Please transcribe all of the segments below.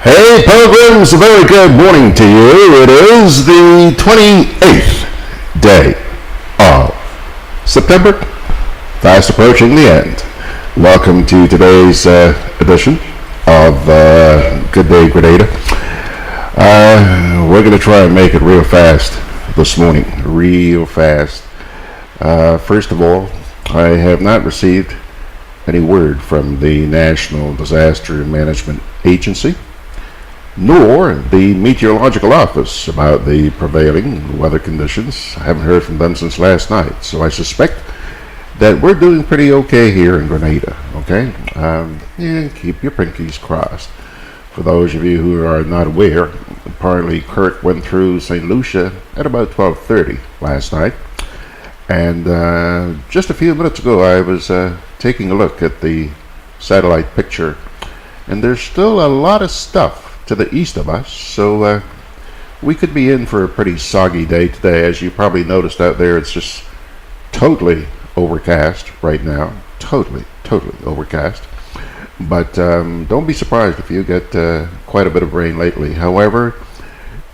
Hey pilgrims, a very good morning to you. It is the 28th day of September, fast approaching the end. Welcome to today's edition of Gudday Grenada. We're going to try and make it real fast this morning, real fast. First of all, I have not received any word from the National Disaster Management Agency, nor the Meteorological Office about the prevailing weather conditions. I haven't heard from them since last night, so I suspect that we're doing pretty okay here in Grenada, okay? Keep your pinkies crossed. For those of you who are not aware, apparently Kirk went through St. Lucia at about 12:30 last night, and just a few minutes ago I was taking a look at the satellite picture, and there's still a lot of stuff to the east of us, so we could be in for a pretty soggy day today. As you probably noticed out there, it's just totally overcast right now, totally overcast. But don't be surprised if you get quite a bit of rain lately. However,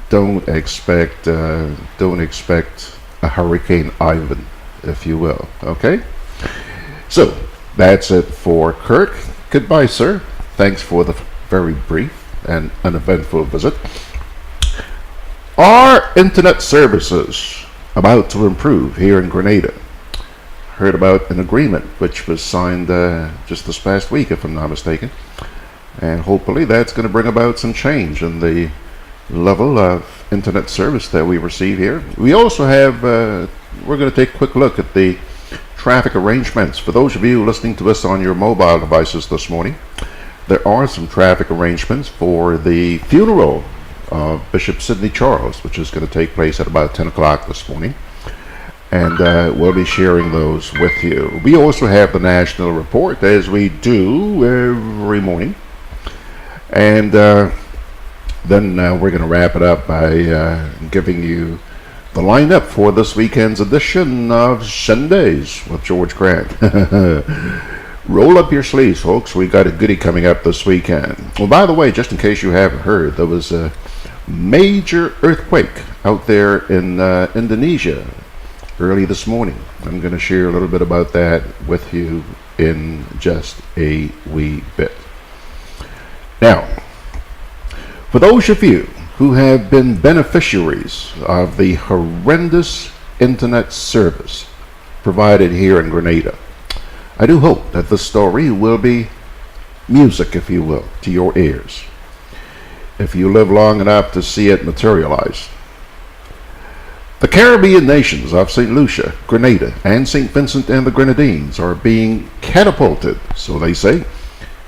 don't expect a Hurricane Ivan, if you will. Okay, so that's it for Kirk. Goodbye, sir. Thanks for the very brief and uneventful visit. Are internet services about to improve here in Grenada? Heard about an agreement which was signed just this past week, if I'm not mistaken, and hopefully that's going to bring about some change in the level of internet service that we receive here. We also have we're going to take a quick look at the traffic arrangements. For those of you listening to us on your mobile devices this morning, there are some traffic arrangements for the funeral of Bishop Sidney Charles, which is going to take place at about 10 o'clock this morning. And we'll be sharing those with you. We also have the national report, as we do every morning. And then we're going to wrap it up by giving you the lineup for this weekend's edition of Sundays with George Grant. Roll up your sleeves, folks. We got a goodie coming up this weekend. Well, by the way, just in case you haven't heard, there was a major earthquake out there in Indonesia early this morning. I'm going to share a little bit about that with you in just a wee bit. Now, for those of you who have been beneficiaries of the horrendous internet service provided here in Grenada, I do hope that this story will be music, if you will, to your ears, if you live long enough to see it materialize. The Caribbean nations of St. Lucia, Grenada, and St. Vincent and the Grenadines are being catapulted, so they say,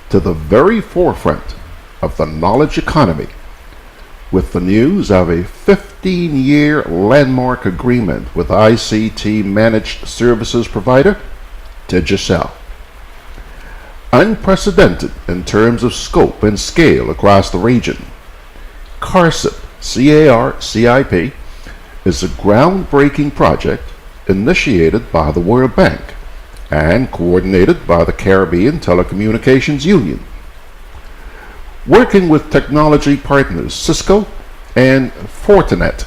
to the very forefront of the knowledge economy with the news of a 15-year landmark agreement with ICT managed services provider Digicel. Unprecedented in terms of scope and scale across the region, CARCIP, C-A-R-C-I-P, is a groundbreaking project initiated by the World Bank and coordinated by the Caribbean Telecommunications Union. Working with technology partners Cisco and Fortinet,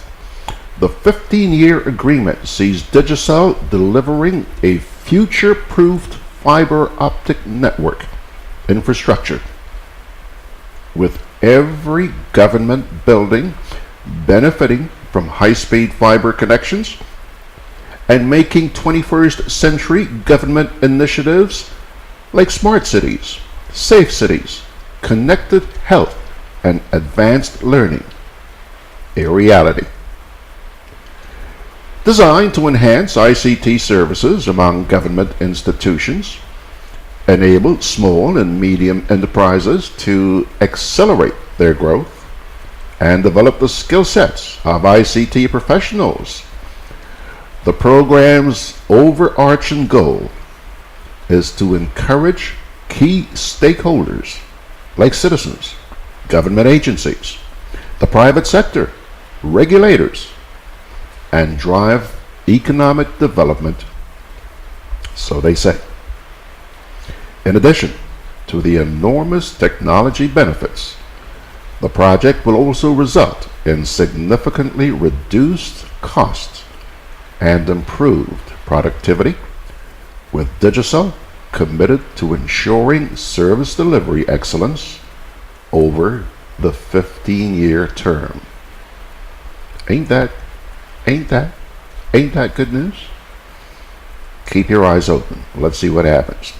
the 15-year agreement sees Digicel delivering a future-proofed fiber optic network infrastructure, with every government building benefiting from high-speed fiber connections and making 21st century government initiatives like smart cities, safe cities, connected health, and advanced learning a reality. Designed to enhance ICT services among government institutions, enable small and medium enterprises to accelerate their growth, and develop the skill sets of ICT professionals. The program's overarching goal is to encourage key stakeholders like citizens, government agencies, the private sector, regulators, and drive economic development, so they say. In addition to the enormous technology benefits, The project will also result in significantly reduced costs and improved productivity, with Digicel committed to ensuring service delivery excellence over the 15-year term. Ain't that good news? Keep your eyes open. Let's see what happens.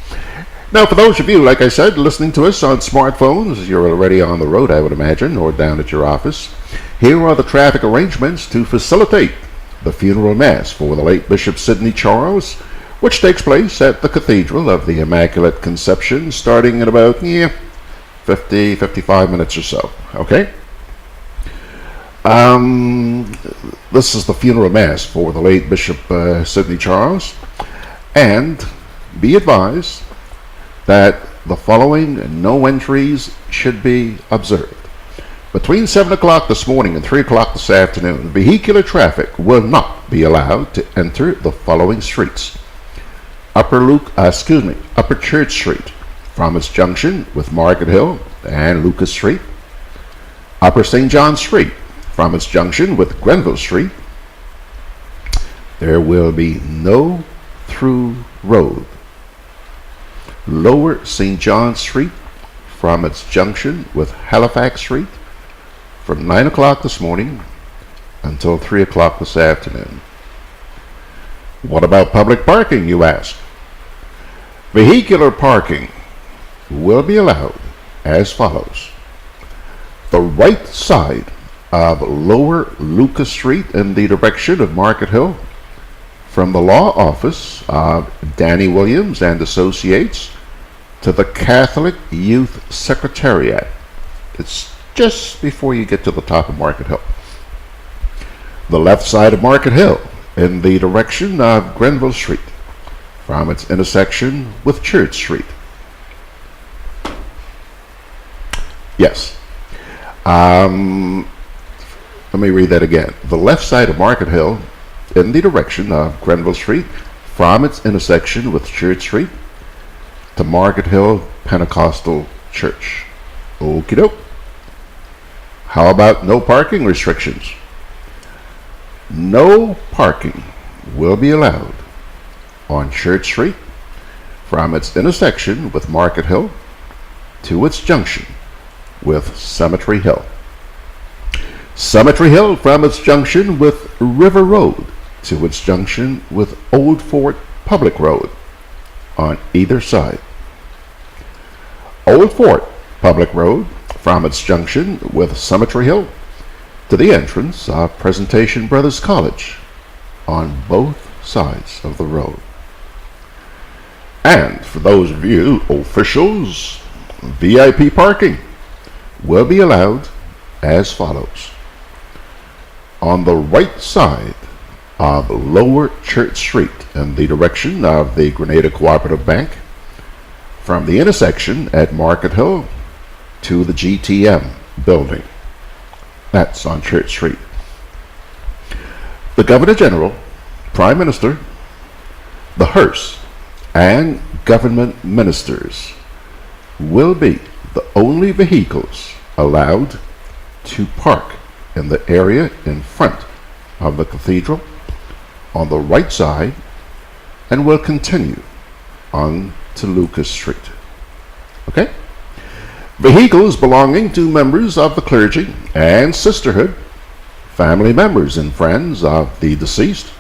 Now, for those of you, like I said, listening to us on smartphones, you're already on the road, I would imagine, or down at your office. Here are the traffic arrangements to facilitate the funeral mass for the late Bishop Sidney Charles, which takes place at the Cathedral of the Immaculate Conception, starting in about 55 minutes or so. Okay? This is the funeral mass for the late Bishop Sidney Charles, and be advised that the following no entries should be observed. Between 7 o'clock this morning and 3 o'clock this afternoon, vehicular traffic will not be allowed to enter the following streets. Upper Church Street from its junction with Market Hill and Lucas Street. Upper St. John Street from its junction with Grenville Street. There will be no through road. Lower St. John Street from its junction with Halifax Street from 9 o'clock this morning until 3 o'clock this afternoon. What about public parking, you ask? Vehicular parking will be allowed as follows. The right side of Lower Lucas Street in the direction of Market Hill, from the law office of Danny Williams and Associates to the Catholic Youth Secretariat. It's just before you get to the top of Market Hill. The left side of Market Hill in the direction of Grenville Street, from its intersection with Church Street. Yes. Let me read that again. The left side of Market Hill in the direction of Grenville Street, from its intersection with Church Street to Market Hill Pentecostal Church. Okie doke. How about no parking restrictions? No parking will be allowed on Church Street from its intersection with Market Hill to its junction with Cemetery Hill. Cemetery Hill from its junction with River Road to its junction with Old Fort Public Road on either side. Old Fort Public Road from its junction with Cemetery Hill to the entrance of Presentation Brothers College on both sides of the road. And for those of you officials, VIP parking will be allowed as follows. On the right side of Lower Church Street in the direction of the Grenada Cooperative Bank, from the intersection at Market Hill to the GTM building. That's on Church Street. The Governor General, Prime Minister, the hearse, and government ministers will be the only vehicles allowed to park in the area in front of the cathedral on the right side and will continue on to Lucas Street. Okay? Vehicles belonging to members of the clergy and sisterhood, family members and friends of the deceased,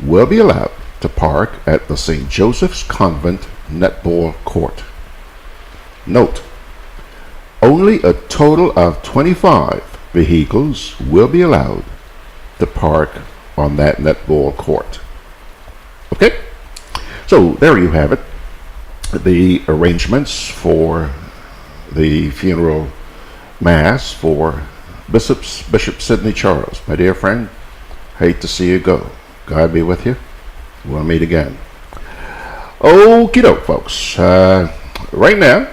will be allowed to park at the St. Joseph's Convent Netball Court. Note, only a total of 25 vehicles will be allowed to park on that netball court. Okay? So there you have it. The arrangements for the funeral mass for Bishop Sidney Charles. My dear friend, hate to see you go. God be with you. We'll meet again. Okie doke, folks. Right now,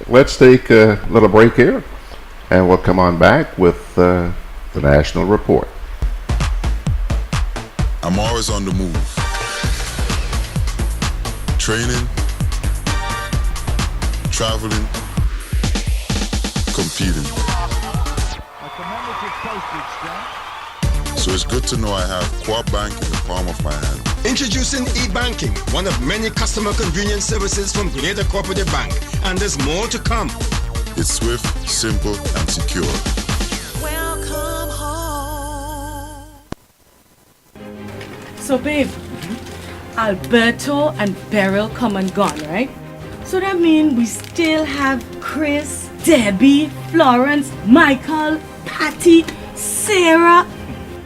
let's take a little break here, and we'll come on back with the National Report. I'm always on the move. Training, traveling, competing. postage stamp. So it's good to know I have Co-op Bank in the palm of my hand. Introducing e-banking, one of many customer convenience services from Grenada Cooperative Bank. And there's more to come. It's swift, simple, and secure. Welcome home. So, babe, Alberto and Beryl come and gone, right? So that means we still have Chris, Debbie, Florence, Michael, Patty, Sarah.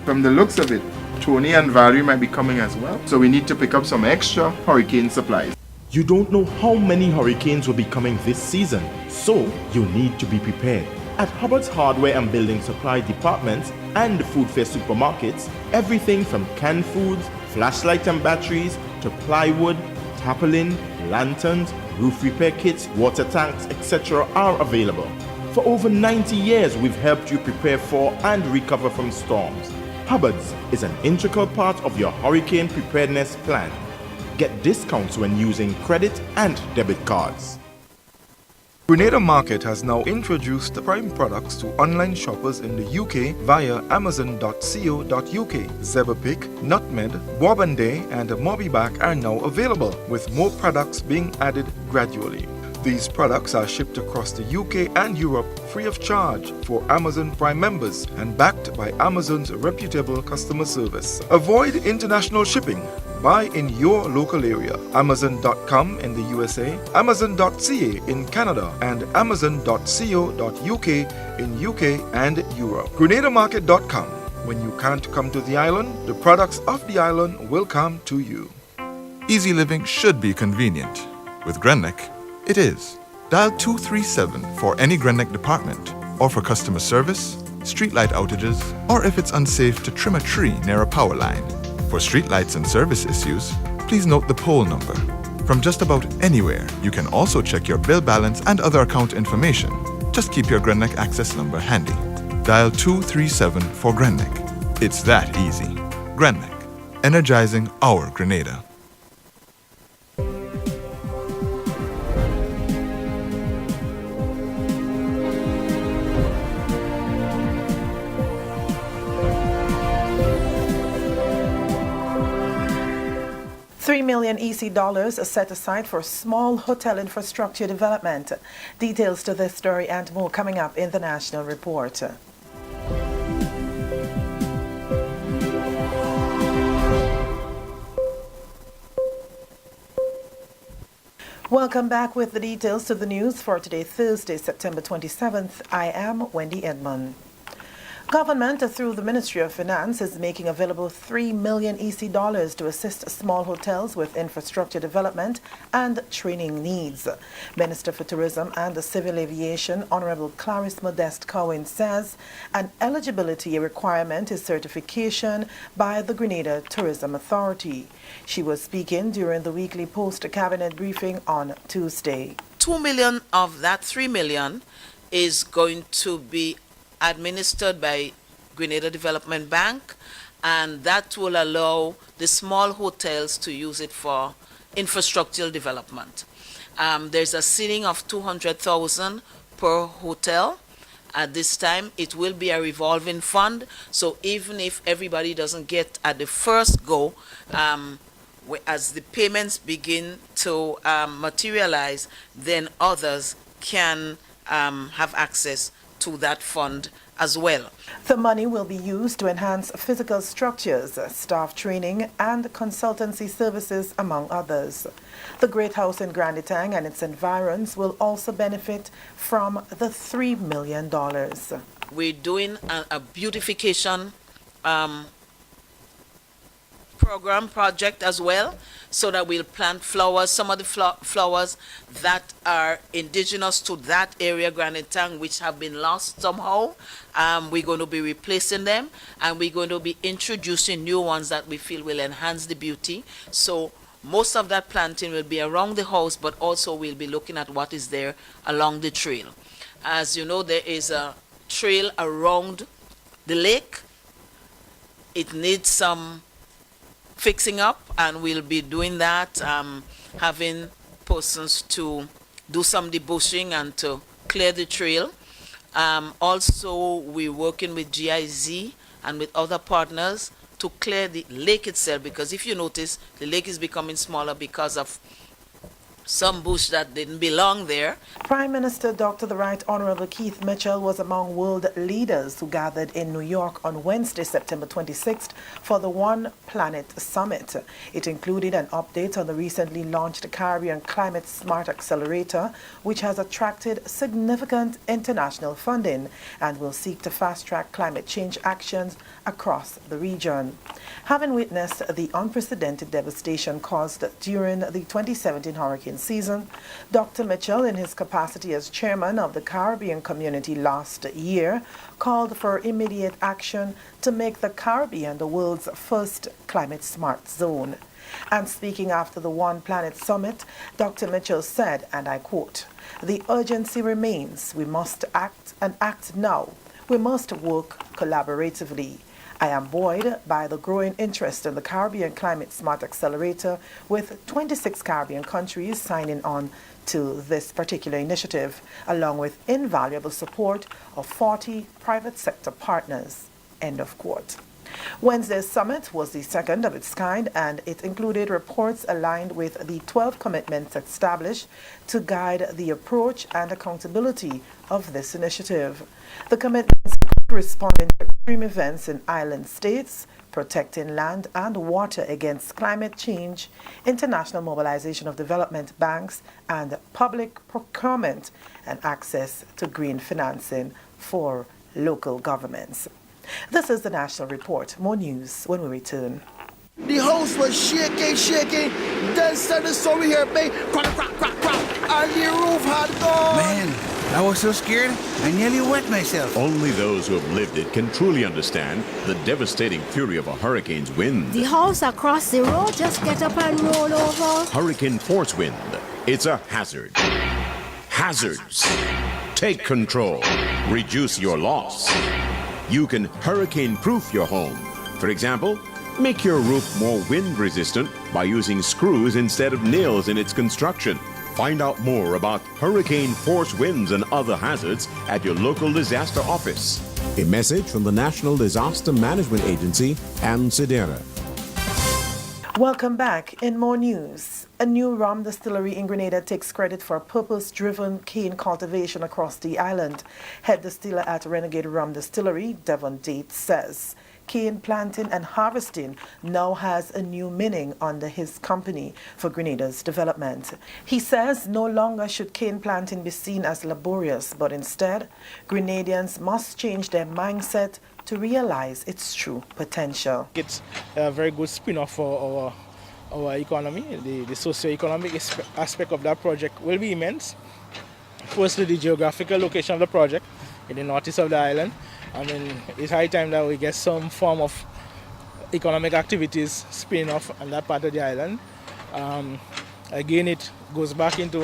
From the looks of it, Tony and Valerie might be coming as well. So we need to pick up some extra hurricane supplies. You don't know how many hurricanes will be coming this season, so you need to be prepared. At Hubbard's Hardware and Building Supply departments and the Food Fair supermarkets, everything from canned foods, flashlights and batteries, to plywood, tarpaulin, lanterns, roof repair kits, water tanks, etc. are available. For over 90 years, we've helped you prepare for and recover from storms. Hubbard's is an integral part of your hurricane preparedness plan. Get discounts when using credit and debit cards. Grenada Market has now introduced the prime products to online shoppers in the UK via amazon.co.uk. Zebrapick, Nutmeg, Bourbonday and Mobiback are now available, with more products being added gradually. These products are shipped across the UK and Europe free of charge for Amazon Prime members and backed by Amazon's reputable customer service. Avoid international shipping. Buy in your local area. Amazon.com in the USA, Amazon.ca in Canada, and Amazon.co.uk in UK and Europe. GrenadaMarket.com. When you can't come to the island, the products of the island will come to you. Easy living should be convenient. With Grenneck, it is. Dial 237 for any Grenneck department, or for customer service, streetlight outages, or if it's unsafe to trim a tree near a power line. For streetlights and service issues, please note the pole number. From just about anywhere, you can also check your bill balance and other account information. Just keep your Grenneck access number handy. Dial 237 for Grenneck. It's that easy. Grenneck, energizing our Grenada. $3 million EC dollars are set aside for small hotel infrastructure development. Details to this story and more coming up in the National Report. Welcome back with the details to the news for today, Thursday, September 27th. I am Wendy Edmond. Government, through the Ministry of Finance, is making available $3 million EC dollars to assist small hotels with infrastructure development and training needs. Minister for Tourism and Civil Aviation, Honorable Clarice Modeste Cohen, says an eligibility requirement is certification by the Grenada Tourism Authority. She was speaking during the weekly post-cabinet briefing on Tuesday. $2 million of that $3 million is going to be administered by Grenada Development Bank, and that will allow the small hotels to use it for infrastructural development. There's a ceiling of $200,000 per hotel. At this time, it will be a revolving fund, so even if everybody doesn't get at the first go, as the payments begin to materialize, then others can have access to that fund as well. The money will be used to enhance physical structures, staff training, and consultancy services, among others. The Great House in Granditang and its environs will also benefit from the $3 million. We're doing a beautification project as well, so that we'll plant flowers, some of the flowers that are indigenous to that area, Granditang, which have been lost somehow. We're going to be replacing them, and we're going to be introducing new ones that we feel will enhance the beauty. So most of that planting will be around the house, but also we'll be looking at what is there along the trail. As you know, there is a trail around the lake. It needs some fixing up, and we'll be doing that, having persons to do some debushing and to clear the trail. Also, we're working with GIZ and with other partners to clear the lake itself, because if you notice, the lake is becoming smaller because of some bush that didn't belong there. Prime Minister Dr. The Right Honorable Keith Mitchell was among world leaders who gathered in New York on Wednesday, September 26th for the One Planet Summit. It included an update on the recently launched Caribbean Climate Smart Accelerator, which has attracted significant international funding and will seek to fast-track climate change actions across the region. Having witnessed the unprecedented devastation caused during the 2017 hurricane season, Dr. Mitchell, in his capacity as chairman of the Caribbean community last year, called for immediate action to make the Caribbean the world's first climate smart zone. And speaking after the One Planet Summit, Dr. Mitchell said, and I quote, "The urgency remains. We must act and act now. We must work collaboratively. I am buoyed by the growing interest in the Caribbean Climate Smart Accelerator, with 26 Caribbean countries signing on to this particular initiative, along with invaluable support of 40 private sector partners." End of quote. Wednesday's summit was the second of its kind, and it included reports aligned with the 12 commitments established to guide the approach and accountability of this initiative. The commitments include responding to extreme events in island states, protecting land and water against climate change, international mobilization of development banks, and public procurement and access to green financing for local governments. This is the National Report. More news when we return. The house was shaking. Then said the story here, babe. Crack, and the roof had gone. Man, I was so scared, I nearly wet myself. Only those who have lived it can truly understand the devastating fury of a hurricane's wind. The house across the road just get up and roll over. Hurricane force wind. It's a hazard. Hazards. Take control. Reduce your loss. You can hurricane-proof your home. For example, make your roof more wind-resistant by using screws instead of nails in its construction. Find out more about hurricane force winds and other hazards at your local disaster office. A message from the National Disaster Management Agency and SEDERA. Welcome back. In more news, a new rum distillery in Grenada takes credit for purpose-driven cane cultivation across the island. Head distiller at Renegade Rum Distillery, Devon Date, says cane planting and harvesting now has a new meaning under his company for Grenada's development. He says no longer should cane planting be seen as laborious, but instead, Grenadians must change their mindset to realize its true potential. It's a very good spin-off for our economy. The socio-economic aspect of that project will be immense. Firstly, the geographical location of the project in the northeast of the island. I mean, it's high time that we get some form of economic activities spin off on that part of the island. Again, it goes back into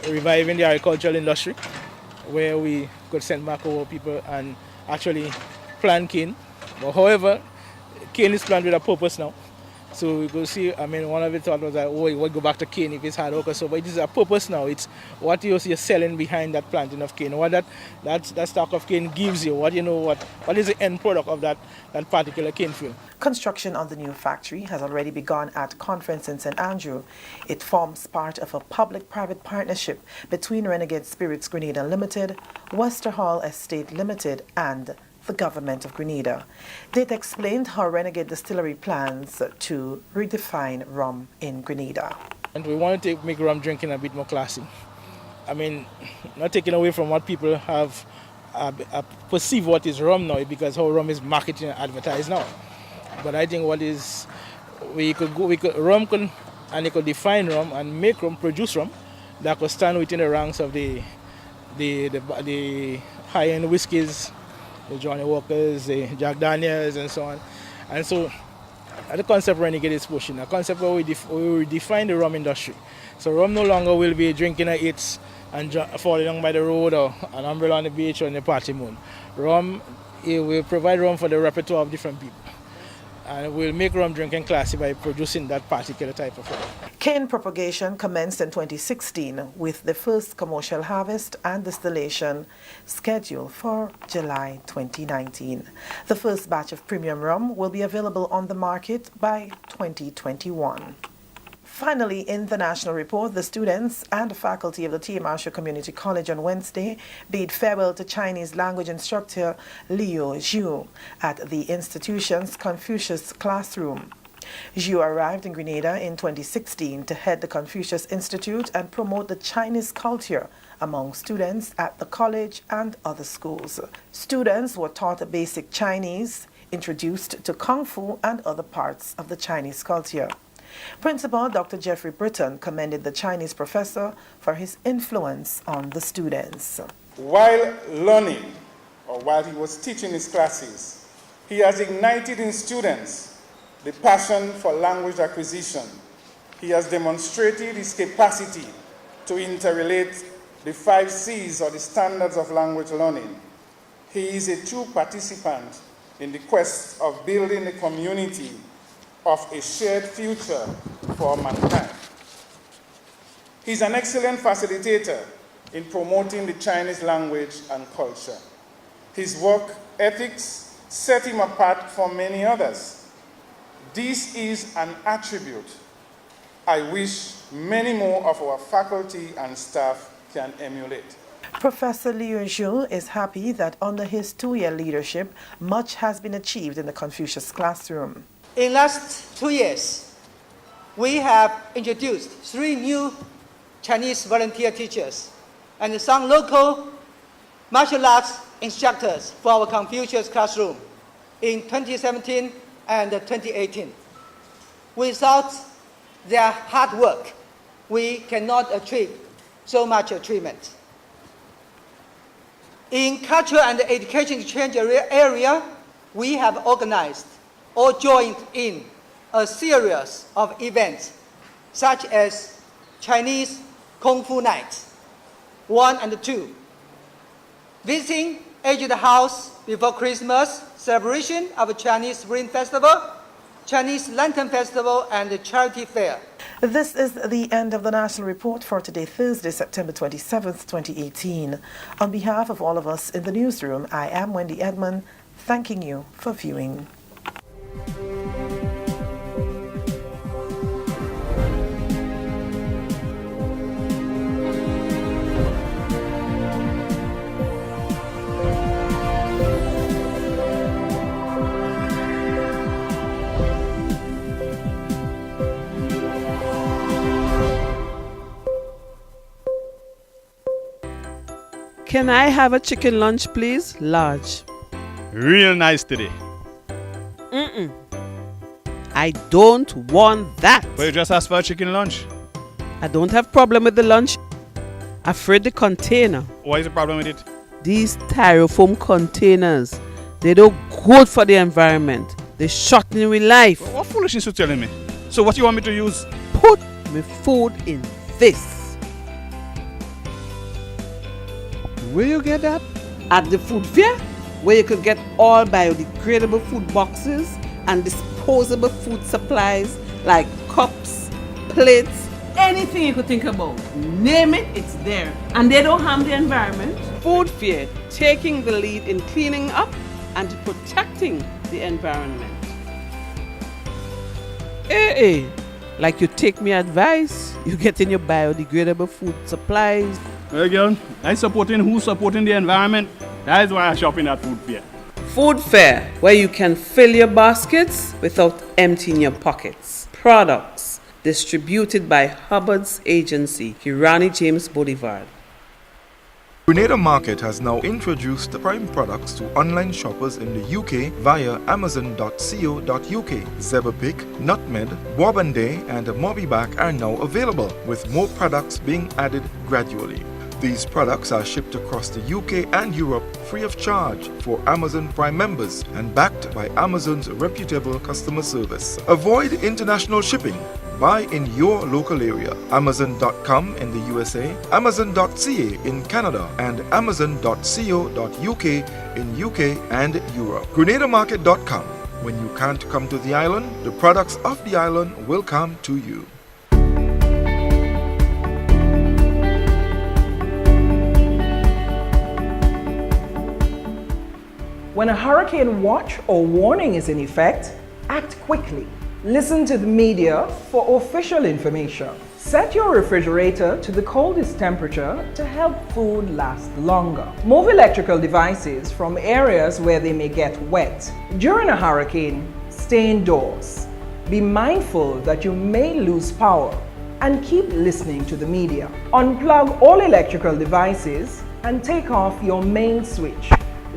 reviving the agricultural industry, where we could send back our people and actually plant cane. But however, cane is planted with a purpose now. So we could see, I mean, one of the thought was that, oh, you would go back to cane if it's hard work or so, but it is a purpose now. It's what you're selling behind that planting of cane, what that stock of cane gives you, what is the end product of that particular cane field. Construction on the new factory has already begun at Conference in St. Andrew. It forms part of a public-private partnership between Renegade Spirits Grenada Limited, Westerhall Estate Limited, and the government of Grenada. Date explained how Renegade Distillery plans to redefine rum in Grenada. And we want to make rum drinking a bit more classy. I mean, not taking away from what people have perceive what is rum now, because how rum is marketed and advertised now. But I think you could define rum and make rum, produce rum that could stand within the ranks of the high-end whiskies, the Johnny Walkers, the Jack Daniels, and so on. And so the concept Renegade is pushing, a concept where we redefine the rum industry. So rum no longer will be drinking at its and falling along by the road or an umbrella on the beach or in the party moon. Rum, it will provide rum for the repertoire of different people. And we'll make rum drinking classy by producing that particular type of rum. Cane propagation commenced in 2016 with the first commercial harvest and distillation scheduled for July 2019. The first batch of premium rum will be available on the market by 2021. Finally, in the national report, the students and faculty of the T. Marshall Community College on Wednesday bid farewell to Chinese language instructor Liu Zhu at the institution's Confucius classroom. Zhu arrived in Grenada in 2016 to head the Confucius Institute and promote the Chinese culture among students at the college and other schools. Students were taught basic Chinese, introduced to Kung Fu and other parts of the Chinese culture. Principal Dr. Jeffrey Britton commended the Chinese professor for his influence on the students. While learning, or while he was teaching his classes, he has ignited in students the passion for language acquisition. He has demonstrated his capacity to interrelate the 5 C's or the standards of language learning. He is a true participant in the quest of building a community of a shared future for mankind. He's an excellent facilitator in promoting the Chinese language and culture. His work ethics set him apart from many others. This is an attribute I wish many more of our faculty and staff can emulate. Professor Liu Zhu is happy that under his 2-year leadership, much has been achieved in the Confucius classroom. In the last 2 years, we have introduced 3 new Chinese volunteer teachers and some local martial arts instructors for our Confucius classroom in 2017 and 2018. Without their hard work, we cannot achieve so much achievement. In culture and education exchange area, we have organized or joined in a series of events such as Chinese Kung Fu Night 1 and 2, visiting Aged House before Christmas, celebration of Chinese Spring Festival, Chinese Lantern Festival, and the Charity Fair. This is the end of the National Report for today, Thursday, September 27th, 2018. On behalf of all of us in the newsroom, I am Wendy Edmond, thanking you for viewing. Can I have a chicken lunch, please? Large. Real nice today. I don't want that. But you just asked for a chicken lunch. I don't have problem with the lunch. Afraid the container. What is the problem with it? These styrofoam containers, they don't good for the environment. They shorten with life. What foolishness you telling me? So what you want me to use? Put my food in this. Where you get that? At the food fair, where you could get all biodegradable food boxes and disposable food supplies like cups, plates, anything you could think about. Name it, it's there. And they don't harm the environment. Food fair, taking the lead in cleaning up and protecting the environment. Hey, like you take me advice, you get in your biodegradable food supplies. Well, girl, I supporting who's supporting the environment. That is why I shop in at food fair. Food fair, where you can fill your baskets without emptying your pockets. Products distributed by Hubbard's agency, Hirani James Boulevard. Grenada Market has now introduced the prime products to online shoppers in the UK via amazon.co.uk. Zeberpick, Nutmeg, Wabande and Mobiback are now available, with more products being added gradually. These products are shipped across the UK and Europe free of charge for Amazon Prime members and backed by Amazon's reputable customer service. Avoid international shipping. Buy in your local area. Amazon.com in the USA, Amazon.ca in Canada, and Amazon.co.uk in UK and Europe. GrenadaMarket.com. When you can't come to the island, the products of the island will come to you. When a hurricane watch or warning is in effect, act quickly. Listen to the media for official information. Set your refrigerator to the coldest temperature to help food last longer. Move electrical devices from areas where they may get wet. During a hurricane, stay indoors. Be mindful that you may lose power and keep listening to the media. Unplug all electrical devices and take off your main switch.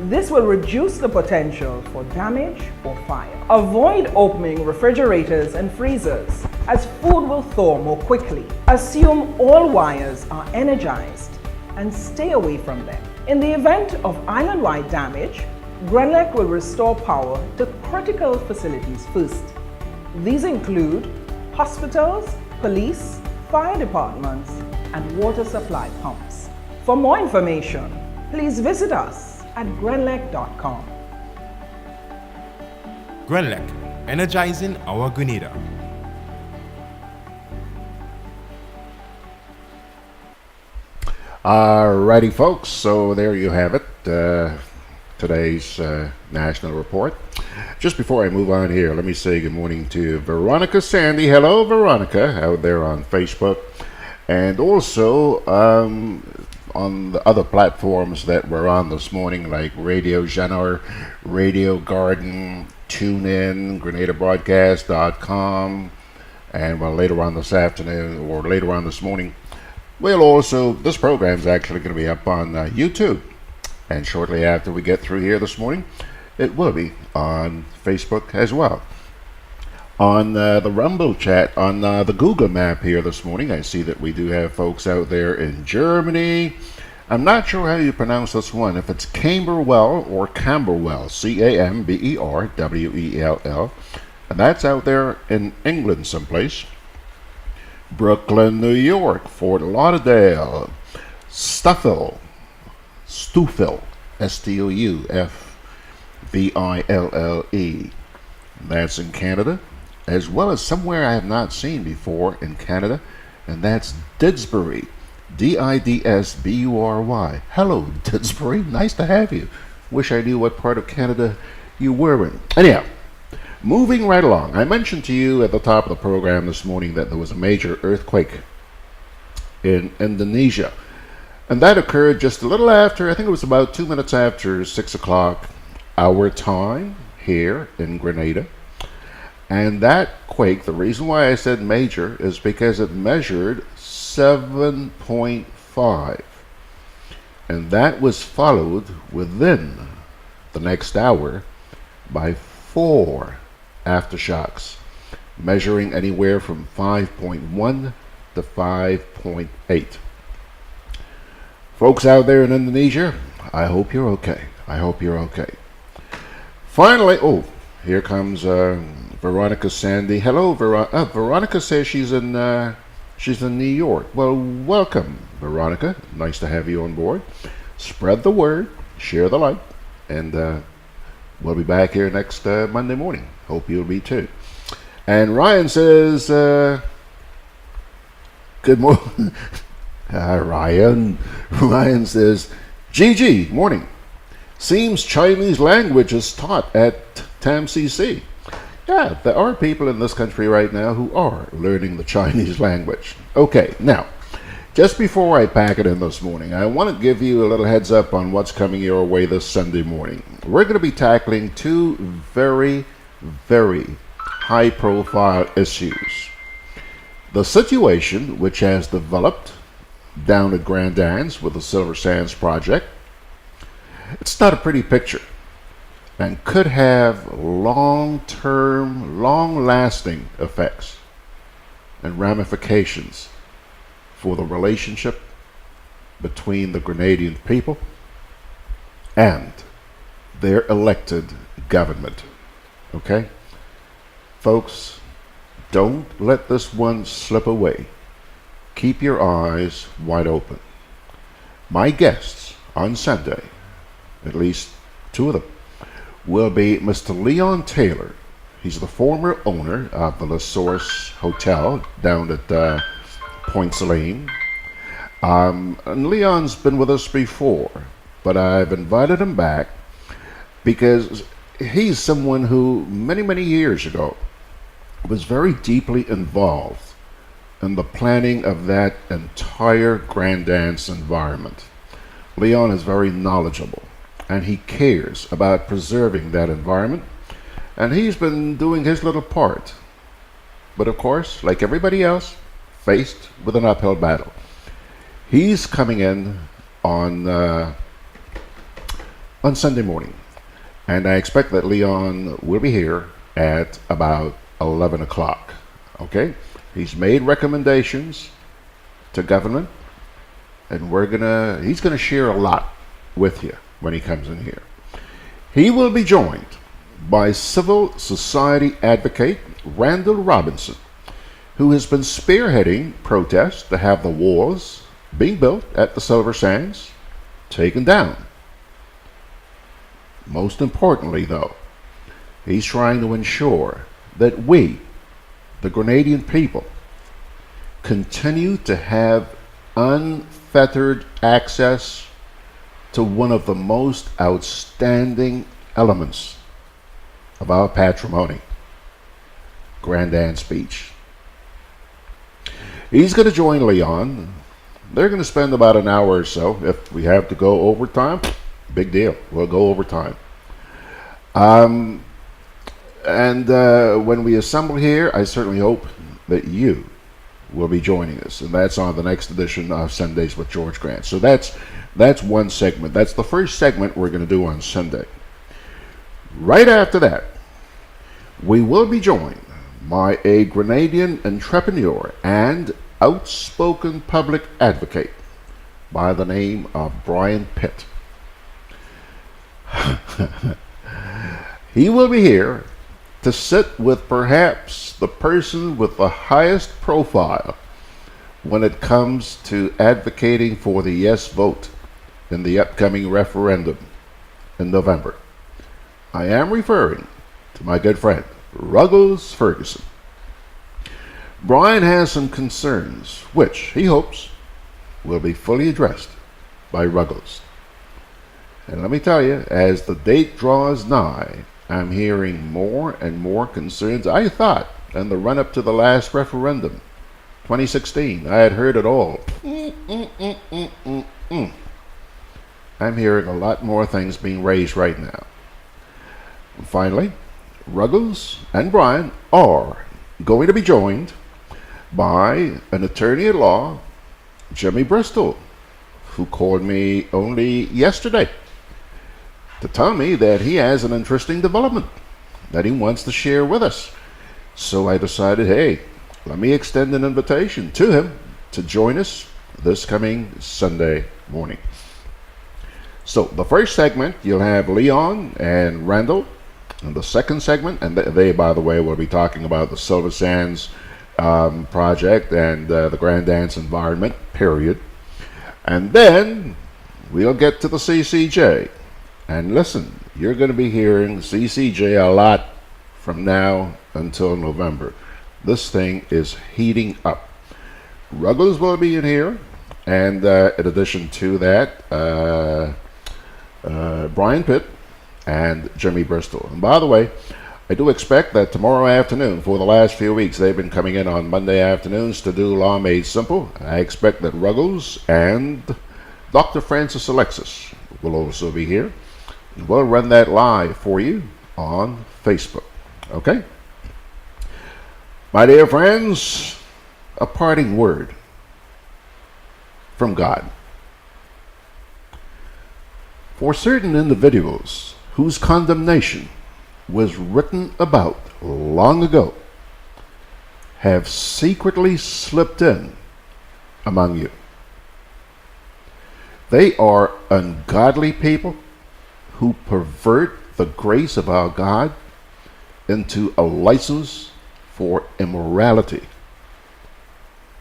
This will reduce the potential for damage or fire. Avoid opening refrigerators and freezers, as food will thaw more quickly. Assume all wires are energized and stay away from them. In the event of island-wide damage, GrenLec will restore power to critical facilities first. These include hospitals, police, fire departments, and water supply pumps. For more information, please visit us at grenlec.com. GrenLec, energizing our Grenada. Alrighty, folks, so there you have it. Today's national report. Just before I move on here, let me say good morning to Veronica Sandy. Hello, Veronica, out there on Facebook. And also on the other platforms that we're on this morning, like Radio Genre, Radio Garden, TuneIn, GrenadaBroadcast.com, and well, later on this afternoon or later on this morning, this program's actually going to be up on YouTube. And shortly after we get through here this morning, it will be on Facebook as well. On the Rumble chat, on the Google map here this morning, I see that we do have folks out there in Germany. I'm not sure how you pronounce this one, if it's Camberwell or Camberwell, Camberwell, and that's out there in England someplace. Brooklyn, New York, Fort Lauderdale, Stouffville, Stoufville, that's in Canada, as well as somewhere I have not seen before in Canada, and that's Didsbury, Didsbury. Hello, Didsbury, nice to have you. Wish I knew what part of Canada you were in. Anyhow, moving right along, I mentioned to you at the top of the program this morning that there was a major earthquake in Indonesia. And that occurred just a little after, I think it was about 2 minutes after 6 o'clock our time here in Grenada. And that quake, the reason why I said major is because it measured 7.5. And that was followed within the next hour by 4 aftershocks, measuring anywhere from 5.1 to 5.8. Folks out there in Indonesia, I hope you're okay. I hope you're okay. Finally, here comes Veronica Sandy. Hello, Veronica says she's in New York. Well, welcome, Veronica. Nice to have you on board. Spread the word, share the light, and we'll be back here next Monday morning. Hope you'll be too. And Ryan says, good morning. Ryan says, GG, morning. Seems Chinese language is taught at TAMCC. Yeah, there are people in this country right now who are learning the Chinese language. Okay, now, just before I pack it in this morning, I want to give you a little heads up on what's coming your way this Sunday morning. We're going to be tackling 2 very, very high-profile issues. The situation which has developed down at Grand Anse with the Silver Sands project. It's not a pretty picture and could have long-term, long-lasting effects and ramifications for the relationship between the Grenadian people and their elected government. Okay? Folks, don't let this one slip away. Keep your eyes wide open. My guests on Sunday, at least 2 of them, will be Mr. Leon Taylor. He's the former owner of the La Source Hotel down at Point Celine. And Leon's been with us before, but I've invited him back because he's someone who many years ago was very deeply involved in the planning of that entire Grand Dance environment. Leon is very knowledgeable and he cares about preserving that environment, and he's been doing his little part. But of course, like everybody else, faced with an uphill battle. He's coming in on Sunday morning, and I expect that Leon will be here at about 11 o'clock. Okay? He's made recommendations to government, and he's gonna share a lot with you when he comes in here. He will be joined by civil society advocate Randall Robinson, who has been spearheading protests to have the walls being built at the Silver Sands taken down. Most importantly, though, he's trying to ensure that we, the Grenadian people, continue to have unfettered access to one of the most outstanding elements of our patrimony, Grand Anse Beach. He's going to join Leon. They're going to spend about an hour or so. If we have to go overtime, big deal. We'll go overtime. And when we assemble here, I certainly hope that you will be joining us. And that's on the next edition of Sundays with George Grant. So that's one segment. That's the first segment we're going to do on Sunday. Right after that, we will be joined by a Grenadian entrepreneur and outspoken public advocate by the name of Brian Pitt. He will be here to sit with perhaps the person with the highest profile when it comes to advocating for the yes vote in the upcoming referendum in November. I am referring to my good friend, Ruggles Ferguson. Brian has some concerns which he hopes will be fully addressed by Ruggles. And let me tell you, as the date draws nigh, I'm hearing more and more concerns. I thought in the run-up to the last referendum, 2016, I had heard it all. I'm hearing a lot more things being raised right now. And finally, Ruggles and Brian are going to be joined by an attorney at law, Jimmy Bristol, who called me only yesterday to tell me that he has an interesting development that he wants to share with us. So I decided, hey, let me extend an invitation to him to join us this coming Sunday morning. So the first segment, you'll have Leon and Randall. And the second segment, and they, by the way, will be talking about the Silver Sands project and the Grand Dance environment, period. And then we'll get to the CCJ. And listen, you're going to be hearing CCJ a lot from now until November. This thing is heating up. Ruggles will be in here, and in addition to that, Brian Pitt and Jimmy Bristol. And by the way, I do expect that tomorrow afternoon, for the last few weeks, they've been coming in on Monday afternoons to do Law Made Simple. I expect that Ruggles and Dr. Francis Alexis will also be here. We'll run that live for you on Facebook. Okay? My dear friends, a parting word from God. For certain individuals whose condemnation was written about long ago have secretly slipped in among you. They are ungodly people who pervert the grace of our God into a license for immorality.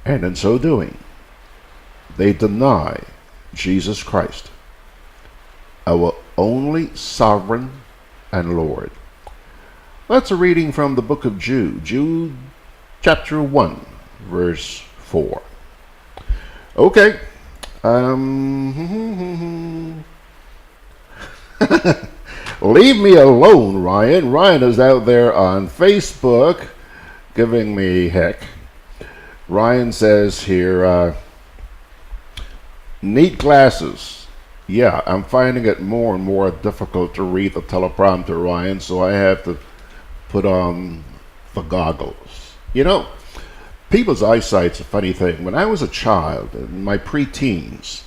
And in so doing, they deny Jesus Christ, our only sovereign and Lord. That's a reading from the book of Jude chapter 1, verse 4. Okay. Leave me alone, Ryan. Ryan is out there on Facebook giving me heck. Ryan says here, neat glasses. Yeah, I'm finding it more and more difficult to read the teleprompter, Ryan, so I have to put on the goggles. You know, people's eyesight's a funny thing. When I was a child, in my pre-teens,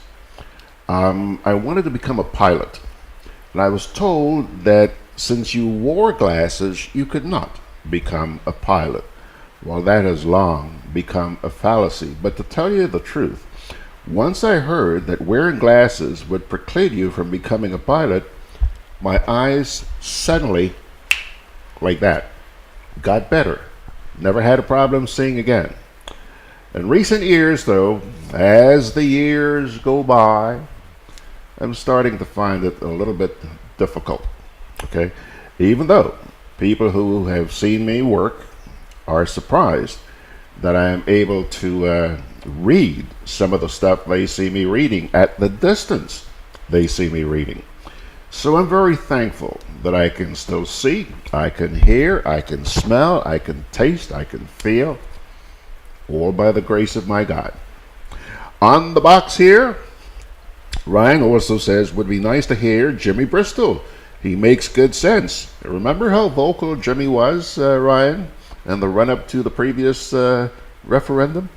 I wanted to become a pilot. And I was told that since you wore glasses, you could not become a pilot. Well, that has long become a fallacy. But to tell you the truth, once I heard that wearing glasses would preclude you from becoming a pilot, my eyes suddenly, like that, got better. Never had a problem seeing again. In recent years, though, as the years go by, I'm starting to find it a little bit difficult, okay? Even though people who have seen me work are surprised that I am able to read some of the stuff they see me reading at the distance they see me reading. So I'm very thankful that I can still see, I can hear, I can smell, I can taste, I can feel, all by the grace of my God. On the box here, Ryan also says, would be nice to hear Jimmy Bristol. He makes good sense. Remember how vocal Jimmy was, Ryan, in the run-up to the previous referendum?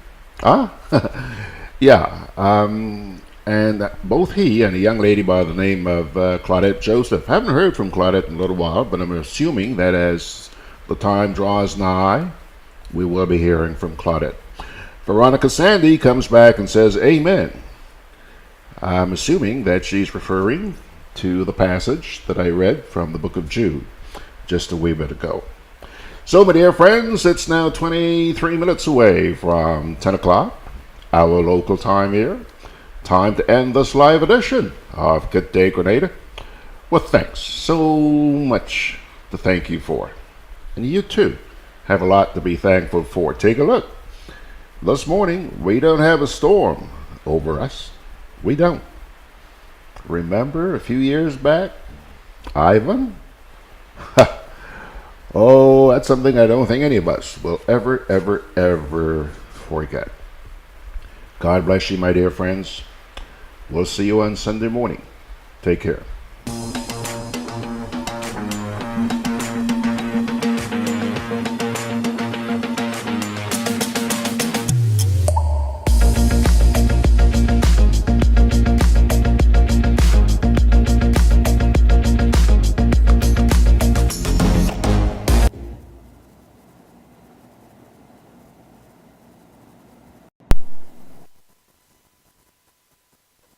Yeah. And both he and a young lady by the name of Claudette Joseph. Haven't heard from Claudette in a little while, but I'm assuming that as the time draws nigh, we will be hearing from Claudette. Veronica Sandy comes back and says, Amen. I'm assuming that she's referring to the passage that I read from the book of Jude just a wee bit ago. So, my dear friends, it's now 23 minutes away from 10 o'clock, our local time here. Time to end this live edition of Gudday Grenada. Well, thanks so much to thank you for. And you too have a lot to be thankful for. Take a look. This morning, we don't have a storm over us. We don't. Remember a few years back? Ivan? Oh, that's something I don't think any of us will ever forget. God bless you, my dear friends. We'll see you on Sunday morning. Take care.